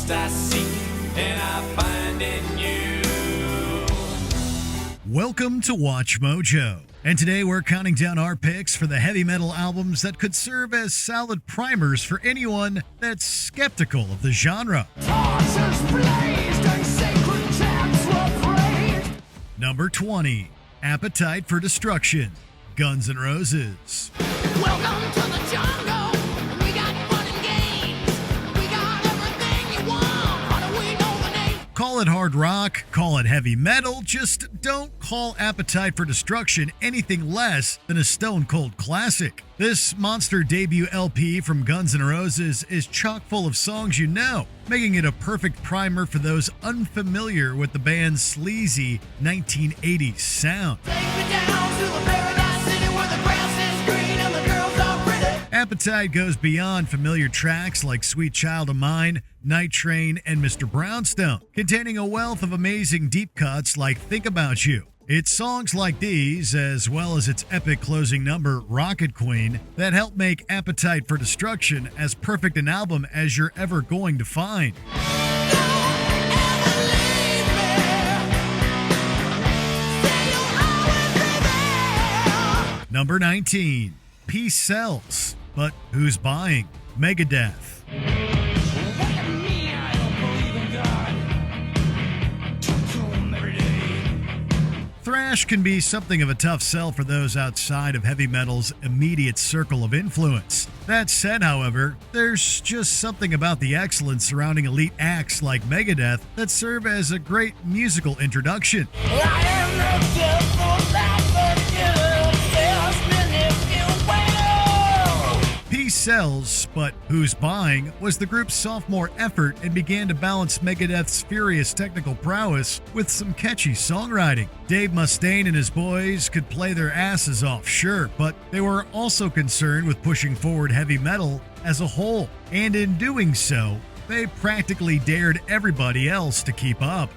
lost I seek and I find in you. Welcome to Watch Mojo. And today we're counting down our picks for the heavy metal albums that could serve as solid primers for anyone that's skeptical of the genre. Number 20, Appetite for Destruction, Guns N' Roses. Welcome to the jungle. We got fun and games. We got everything you want. How do we know the name? Call it hard rock, call it heavy metal, just don't call Appetite for Destruction anything less than a stone cold classic. This monster debut LP from Guns N' Roses is chock full of songs you know, making it a perfect primer for those unfamiliar with the band's sleazy 1980s sound. Take me down to a paradise city where the grass is green and the girls are pretty. Appetite goes beyond familiar tracks like Sweet Child of Mine, Night Train, and Mr. Brownstone, containing a wealth of amazing deep cuts like Think About You. It's songs like these, as well as its epic closing number, Rocket Queen, that help make Appetite for Destruction as perfect an album as you're ever going to find. Number 19, Peace Sells, but who's buying? Megadeth. Thrash can be something of a tough sell for those outside of heavy metal's immediate circle of influence. That said, however, there's just something about the excellence surrounding elite acts like Megadeth that serve as a great musical introduction. Peace Sells, but Who's Buying was the group's sophomore effort and began to balance Megadeth's furious technical prowess with some catchy songwriting. Dave Mustaine and his boys could play their asses off, sure, but they were also concerned with pushing forward heavy metal as a whole, and in doing so, they practically dared everybody else to keep up.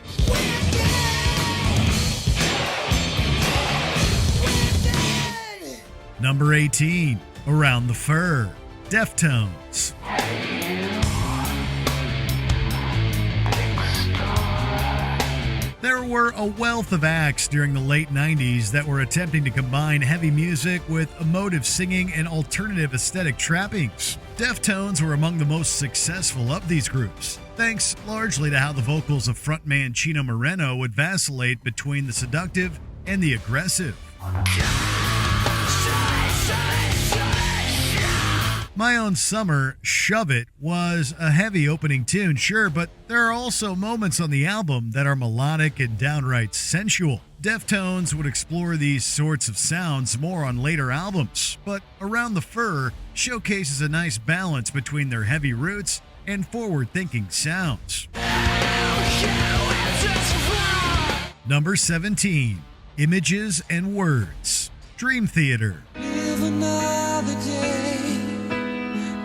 Number 18, Around the Fur, Deftones. There were a wealth of acts during the late 90s that were attempting to combine heavy music with emotive singing and alternative aesthetic trappings. Deftones were among the most successful of these groups, thanks largely to how the vocals of frontman Chino Moreno would vacillate between the seductive and the aggressive. My Own Summer, Shove It, was a heavy opening tune, sure, but there are also moments on the album that are melodic and downright sensual. Deftones would explore these sorts of sounds more on later albums, but Around the Fur showcases a nice balance between their heavy roots and forward-thinking sounds. Number 17, Images and Words, Dream Theater. Live another day.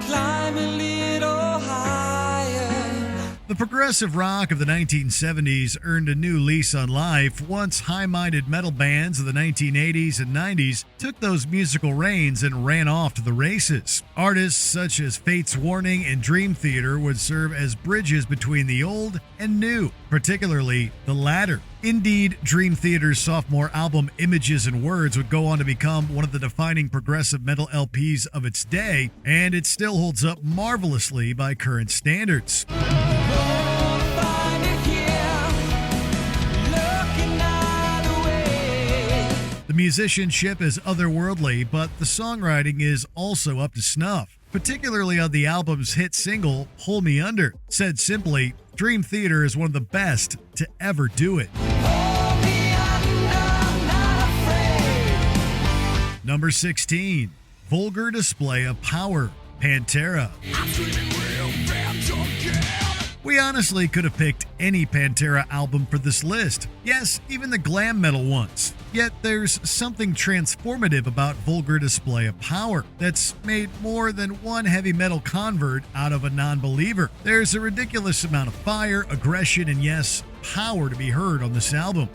Climb a little higher. The progressive rock of the 1970s earned a new lease on life once high-minded metal bands of the 1980s and 90s took those musical reins and ran off to the races. Artists such as Fate's Warning and Dream Theater would serve as bridges between the old and new, particularly the latter. Indeed, Dream Theater's sophomore album Images and Words would go on to become one of the defining progressive metal LPs of its day, and it still holds up marvelously by current standards. The musicianship is otherworldly, but the songwriting is also up to snuff, particularly on the album's hit single, Pull Me Under. Said simply, Dream Theater is one of the best to ever do it. Number 16, Vulgar Display of Power, Pantera. We honestly could have picked any Pantera album for this list. Yes, even the glam metal ones. Yet there's something transformative about Vulgar Display of Power that's made more than one heavy metal convert out of a non-believer. There's a ridiculous amount of fire, aggression, and yes, power to be heard on this album.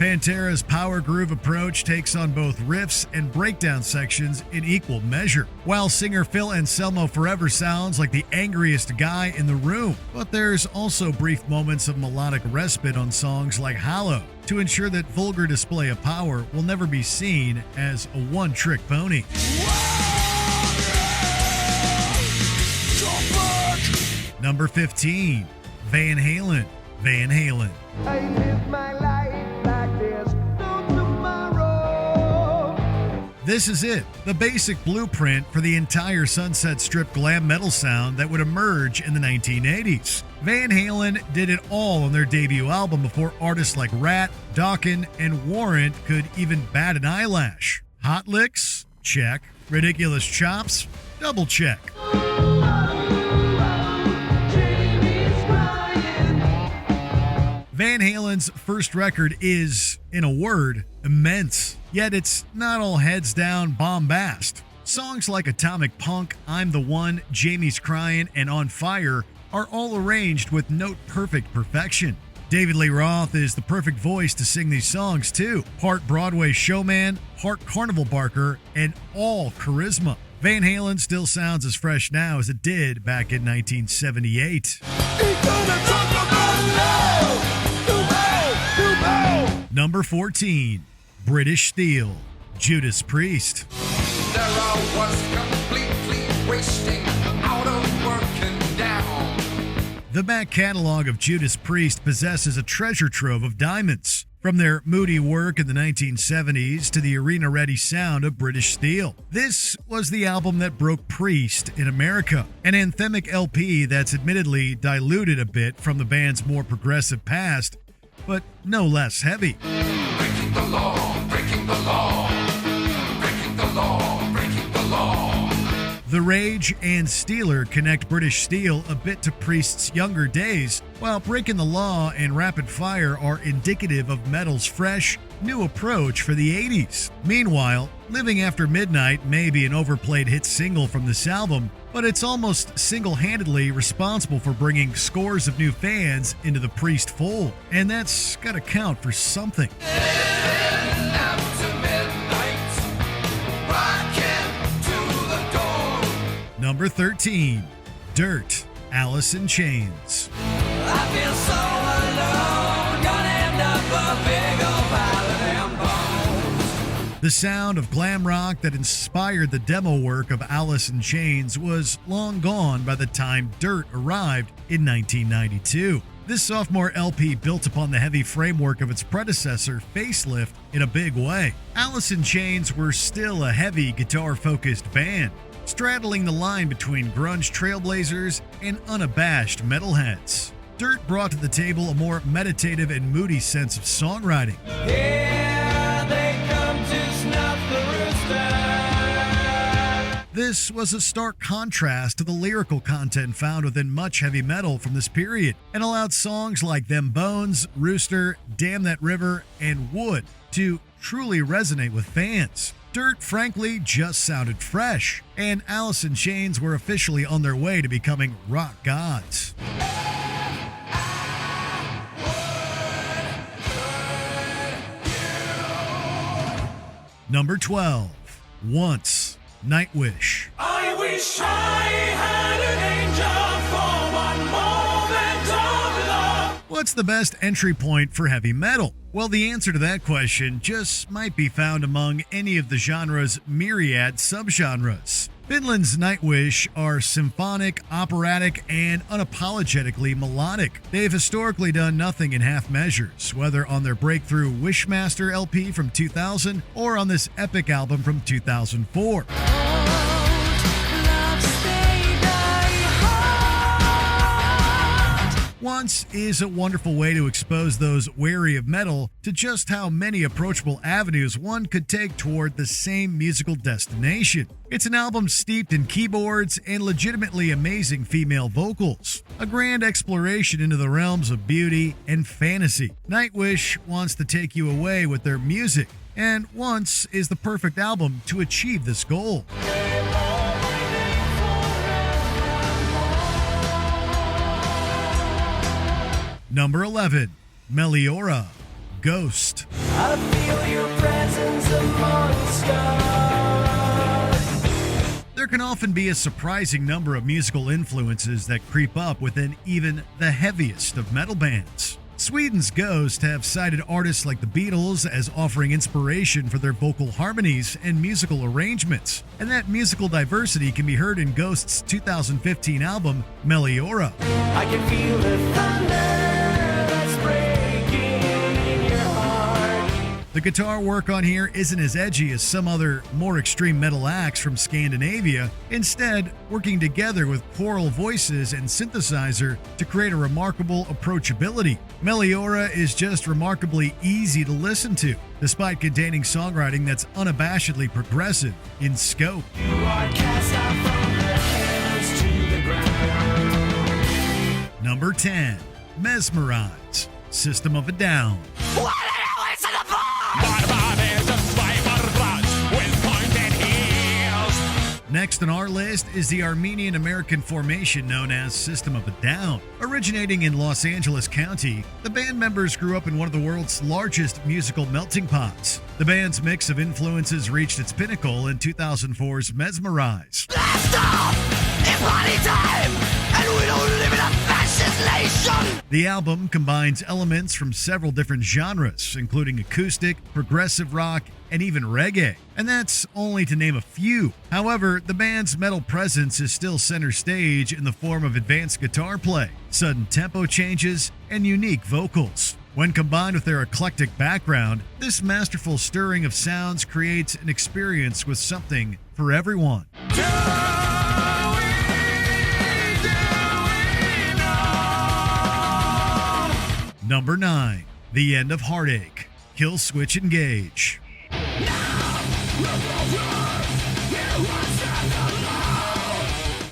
Pantera's power groove approach takes on both riffs and breakdown sections in equal measure, while singer Phil Anselmo forever sounds like the angriest guy in the room. But there's also brief moments of melodic respite on songs like Hollow to ensure that Vulgar Display of Power will never be seen as a one-trick pony. Number 15, Van Halen. Van Halen. I live my life like there's no tomorrow. This is it, the basic blueprint for the entire Sunset Strip glam metal sound that would emerge in the 1980s. Van Halen did it all on their debut album before artists like Rat, Dokken, and Warrant could even bat an eyelash. Hot licks? Check. Ridiculous chops? Double check. Van Halen's first record is, in a word, immense. Yet it's not all heads down bombast. Songs like Atomic Punk, I'm the One, Jamie's Crying, and On Fire are all arranged with note-perfect perfection. David Lee Roth is the perfect voice to sing these songs too. Part Broadway showman, part carnival barker, and all charisma. Van Halen still sounds as fresh now as it did back in 1978. Number 14, British Steel, Judas Priest. There I was completely wasting, out of work and down. The back catalog of Judas Priest possesses a treasure trove of diamonds. From their moody work in the 1970s to the arena-ready sound of British Steel. This was the album that broke Priest in America, an anthemic LP that's admittedly diluted a bit from the band's more progressive past, but no less heavy. Breaking the law, breaking the law, breaking the law, breaking the law. The Rage and Steeler connect British Steel a bit to Priest's younger days, while Breaking the Law and Rapid Fire are indicative of metal's fresh, new approach for the 80s. Meanwhile, Living After Midnight may be an overplayed hit single from this album, but it's almost single-handedly responsible for bringing scores of new fans into the Priest fold, and that's gotta count for something. After midnight, rocking to the door. Number 13, Dirt, Alice in Chains. I feel so alone, gonna end up a big old pile of them bones. The sound of glam rock that inspired the demo work of Alice in Chains was long gone by the time Dirt arrived in 1992. This sophomore LP built upon the heavy framework of its predecessor, Facelift, in a big way. Alice in Chains were still a heavy guitar-focused band, straddling the line between grunge trailblazers and unabashed metalheads. Dirt brought to the table a more meditative and moody sense of songwriting. Here they come to snuff the rooster. This was a stark contrast to the lyrical content found within much heavy metal from this period, and allowed songs like Them Bones, Rooster, Damn That River, and Wood to truly resonate with fans. Dirt, frankly, just sounded fresh, and Alice in Chains were officially on their way to becoming rock gods. Number 12, Once, Nightwish. I wish I had an angel for one moment of love. What's the best entry point for heavy metal? Well, the answer to that question just might be found among any of the genre's myriad subgenres. Finland's Nightwish are symphonic, operatic, and unapologetically melodic. They've historically done nothing in half measures, whether on their breakthrough Wishmaster LP from 2000 or on this epic album from 2004. Once is a wonderful way to expose those wary of metal to just how many approachable avenues one could take toward the same musical destination. It's an album steeped in keyboards and legitimately amazing female vocals, a grand exploration into the realms of beauty and fantasy. Nightwish wants to take you away with their music, and Once is the perfect album to achieve this goal. Number 11, Meliora, Ghost. I feel your presence amongst us. There can often be a surprising number of musical influences that creep up within even the heaviest of metal bands. Sweden's Ghost have cited artists like the Beatles as offering inspiration for their vocal harmonies and musical arrangements, and that musical diversity can be heard in Ghost's 2015 album, Meliora. I can feel the thunder that's breaking in your heart. The guitar work on here isn't as edgy as some other more extreme metal acts from Scandinavia, instead working together with choral voices and synthesizer to create a remarkable approachability. Meliora is just remarkably easy to listen to, despite containing songwriting that's unabashedly progressive in scope. You are cast out from the heavens to the ground. Number 10. Mezmerize, System of a Down. What the hell is in the bar? Next on our list is the Armenian-American formation known as System of a Down. Originating in Los Angeles County, the band members grew up in one of the world's largest musical melting pots. The band's mix of influences reached its pinnacle in 2004's Mezmerize. Blast off! It's party time! And we don't live in a fascist nation! The album combines elements from several different genres, including acoustic, progressive rock, and even reggae. And that's only to name a few. However, the band's metal presence is still center stage in the form of advanced guitar play, sudden tempo changes, and unique vocals. When combined with their eclectic background, this masterful stirring of sounds creates an experience with something for everyone. Number 9. The End of Heartache, Kill Switch Engage.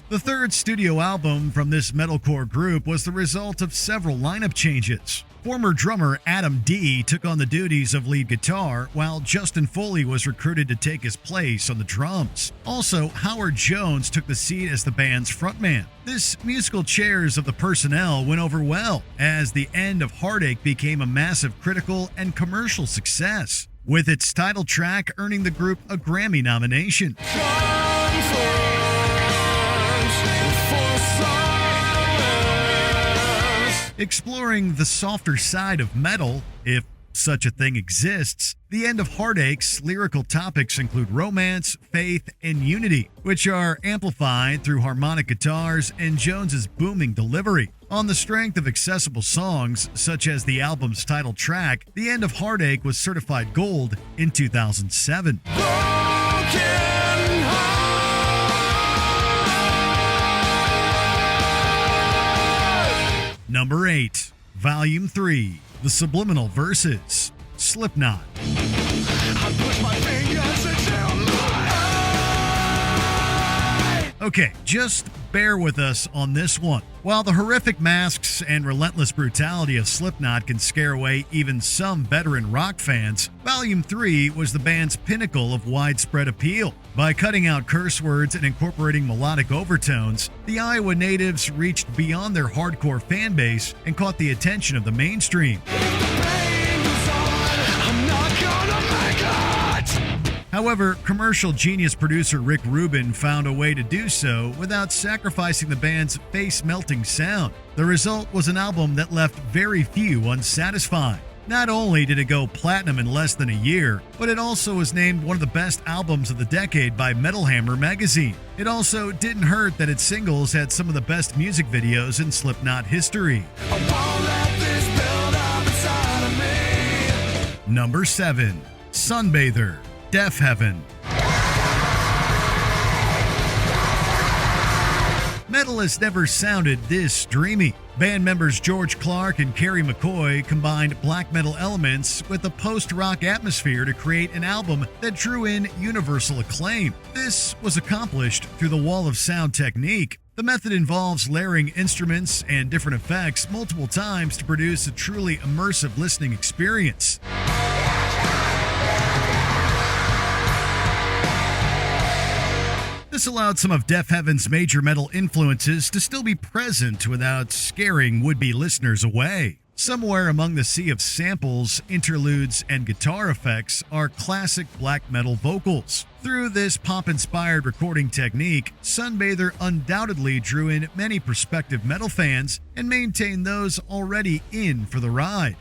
The third studio album from this metalcore group was the result of several lineup changes. Former drummer Adam D took on the duties of lead guitar, while Justin Foley was recruited to take his place on the drums. Also, Howard Jones took the seat as the band's frontman. This musical chairs of the personnel went over well, as The End of Heartache became a massive critical and commercial success, with its title track earning the group a Grammy nomination. Exploring the softer side of metal, if such a thing exists, The End of Heartache's lyrical topics include romance, faith, and unity, which are amplified through harmonic guitars and Jones's booming delivery. On the strength of accessible songs, such as the album's title track, The End of Heartache was certified gold in 2007. Number 8. Volume 3. The Subliminal Verses. Slipknot. Okay, just bear with us on this one. While the horrific masks and relentless brutality of Slipknot can scare away even some veteran rock fans, Volume 3 was the band's pinnacle of widespread appeal. By cutting out curse words and incorporating melodic overtones, the Iowa natives reached beyond their hardcore fan base and caught the attention of the mainstream. However, commercial genius producer Rick Rubin found a way to do so without sacrificing the band's face-melting sound. The result was an album that left very few unsatisfied. Not only did it go platinum in less than a year, but it also was named one of the best albums of the decade by Metal Hammer magazine. It also didn't hurt that its singles had some of the best music videos in Slipknot history. Number 7. Sunbather, Death Heaven. Metal has never sounded this dreamy. Band members George Clark and Kerry McCoy combined black metal elements with a post-rock atmosphere to create an album that drew in universal acclaim. This was accomplished through the wall of sound technique. The method involves layering instruments and different effects multiple times to produce a truly immersive listening experience. This allowed some of Death Heaven's major metal influences to still be present without scaring would-be listeners away. Somewhere among the sea of samples, interludes, and guitar effects are classic black metal vocals. Through this pop-inspired recording technique, Sunbather undoubtedly drew in many prospective metal fans and maintained those already in for the ride.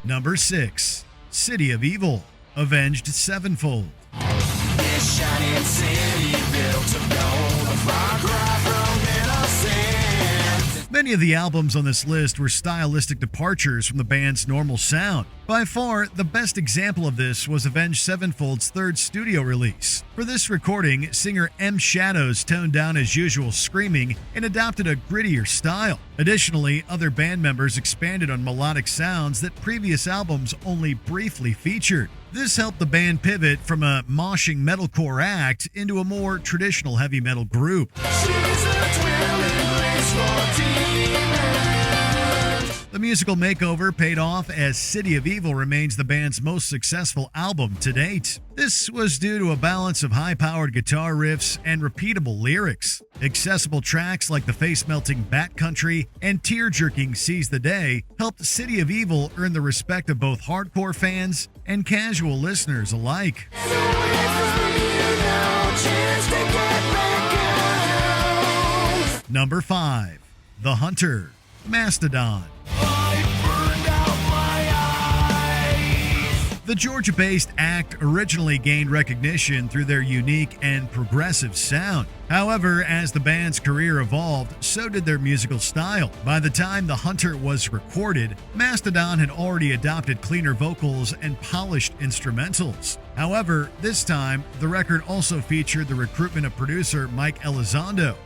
Number 6. City of Evil, Avenged Sevenfold. This shining city built of gold, a far cry from innocence. Many of the albums on this list were stylistic departures from the band's normal sound. By far, the best example of this was Avenged Sevenfold's third studio release. For this recording, singer M. Shadows toned down his usual screaming and adopted a grittier style. Additionally, other band members expanded on melodic sounds that previous albums only briefly featured. This helped the band pivot from a moshing metalcore act into a more traditional heavy metal group. The musical makeover paid off as City of Evil remains the band's most successful album to date. This was due to a balance of high-powered guitar riffs and repeatable lyrics. Accessible tracks like the face-melting Bat Country and tear-jerking Seize the Day helped City of Evil earn the respect of both hardcore fans and casual listeners alike. Number 5. The Hunter, Mastodon. The Georgia-based act originally gained recognition through their unique and progressive sound. However, as the band's career evolved, so did their musical style. By the time The Hunter was recorded, Mastodon had already adopted cleaner vocals and polished instrumentals. However, this time, the record also featured the recruitment of producer Mike Elizondo.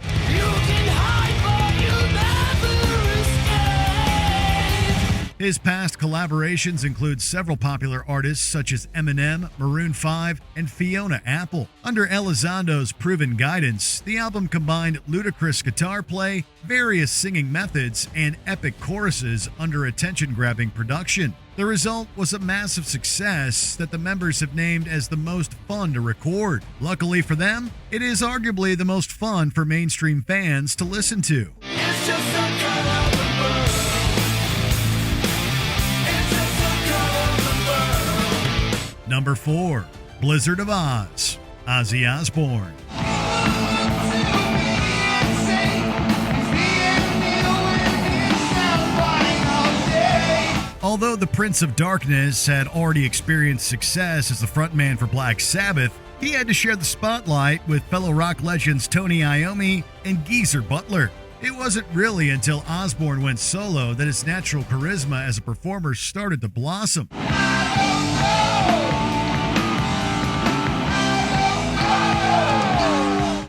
His past collaborations include several popular artists such as Eminem, Maroon 5, and Fiona Apple. Under Elizondo's proven guidance, the album combined ludicrous guitar play, various singing methods, and epic choruses under attention-grabbing production. The result was a massive success that the members have named as the most fun to record. Luckily for them, it is arguably the most fun for mainstream fans to listen to. It's just a color of the world. Number 4. Blizzard of Oz, Ozzy Osbourne. Although the Prince of Darkness had already experienced success as the frontman for Black Sabbath, he had to share the spotlight with fellow rock legends Tony Iommi and Geezer Butler. It wasn't really until Osbourne went solo that his natural charisma as a performer started to blossom.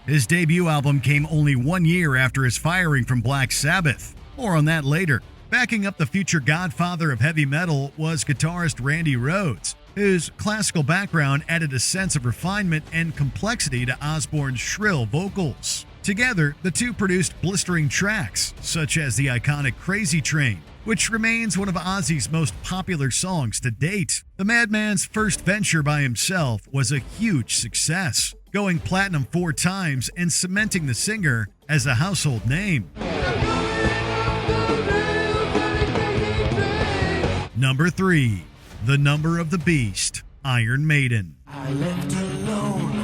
His debut album came only 1 year after his firing from Black Sabbath. More on that later. Backing up the future godfather of heavy metal was guitarist Randy Rhoads, whose classical background added a sense of refinement and complexity to Osbourne's shrill vocals. Together, the two produced blistering tracks, such as the iconic Crazy Train, which remains one of Ozzy's most popular songs to date. The Madman's first venture by himself was a huge success, going platinum 4 times and cementing the singer as a household name. Number 3. The Number of the Beast, Iron Maiden. I left alone.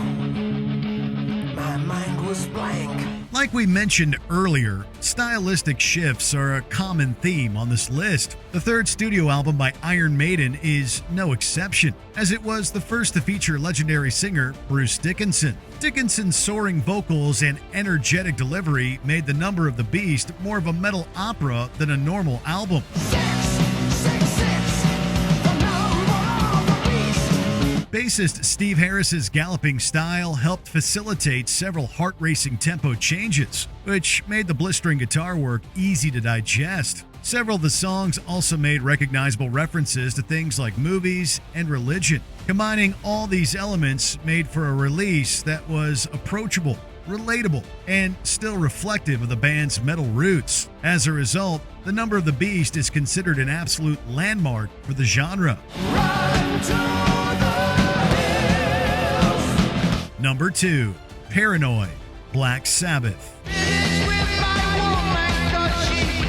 My mind was blank. Like we mentioned earlier, stylistic shifts are a common theme on this list. The third studio album by Iron Maiden is no exception, as it was the first to feature legendary singer Bruce Dickinson. Dickinson's soaring vocals and energetic delivery made The Number of the Beast more of a metal opera than a normal album. Bassist Steve Harris's galloping style helped facilitate several heart-racing tempo changes, which made the blistering guitar work easy to digest. Several of the songs also made recognizable references to things like movies and religion. Combining all these elements made for a release that was approachable, relatable, and still reflective of the band's metal roots. As a result, The Number of the Beast is considered an absolute landmark for the genre. Number 2. Paranoid, Black Sabbath. With my woman, 'cause she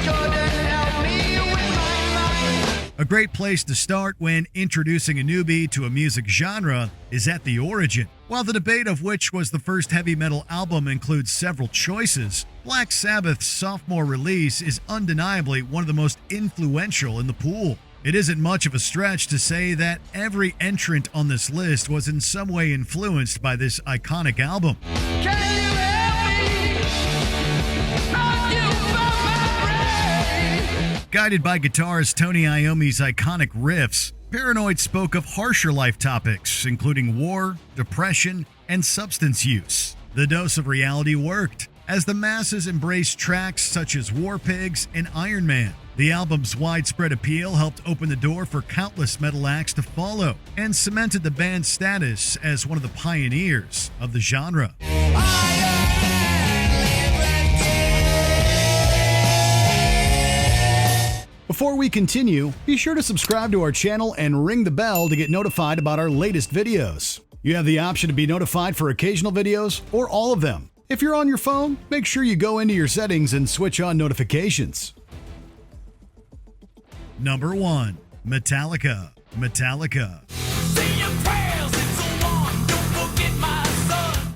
A great place to start when introducing a newbie to a music genre is at the origin. While the debate of which was the first heavy metal album includes several choices, Black Sabbath's sophomore release is undeniably one of the most influential in the pool. It isn't much of a stretch to say that every entrant on this list was in some way influenced by this iconic album. Can you help me? Argue about my brain. Guided by guitarist Tony Iommi's iconic riffs, Paranoid spoke of harsher life topics, including war, depression, and substance use. The dose of reality worked, as the masses embraced tracks such as War Pigs and Iron Man. The album's widespread appeal helped open the door for countless metal acts to follow, and cemented the band's status as one of the pioneers of the genre. Before we continue, be sure to subscribe to our channel and ring the bell to get notified about our latest videos. You have the option to be notified for occasional videos or all of them. If you're on your phone, make sure you go into your settings and switch on notifications. Number 1. Metallica. Metallica.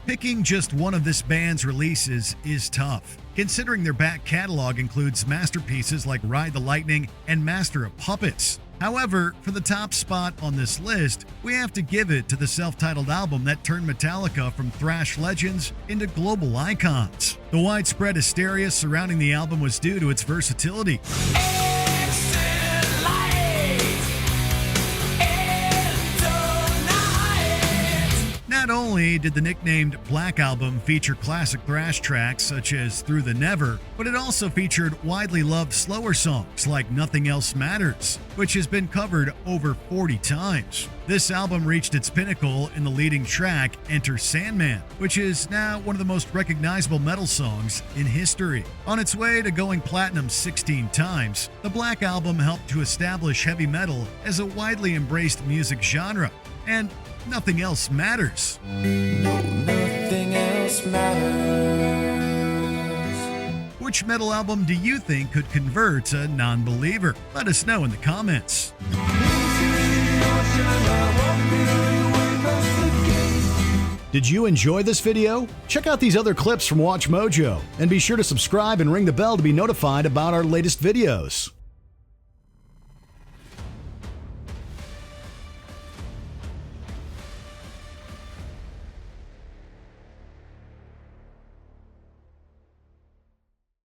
Picking just one of this band's releases is tough, considering their back catalog includes masterpieces like Ride the Lightning and Master of Puppets. However, for the top spot on this list, we have to give it to the self-titled album that turned Metallica from thrash legends into global icons. The widespread hysteria surrounding the album was due to its versatility. Not only did the nicknamed Black Album feature classic thrash tracks such as Through the Never, but it also featured widely loved slower songs like Nothing Else Matters, which has been covered over 40 times. This album reached its pinnacle in the leading track, Enter Sandman, which is now one of the most recognizable metal songs in history. On its way to going platinum 16 times, the Black Album helped to establish heavy metal as a widely embraced music genre, and nothing else matters. No, nothing else matters. Which metal album do you think could convert a non-believer? Let us know in the comments. Did you enjoy this video? Check out these other clips from WatchMojo, and be sure to subscribe and ring the bell to be notified about our latest videos.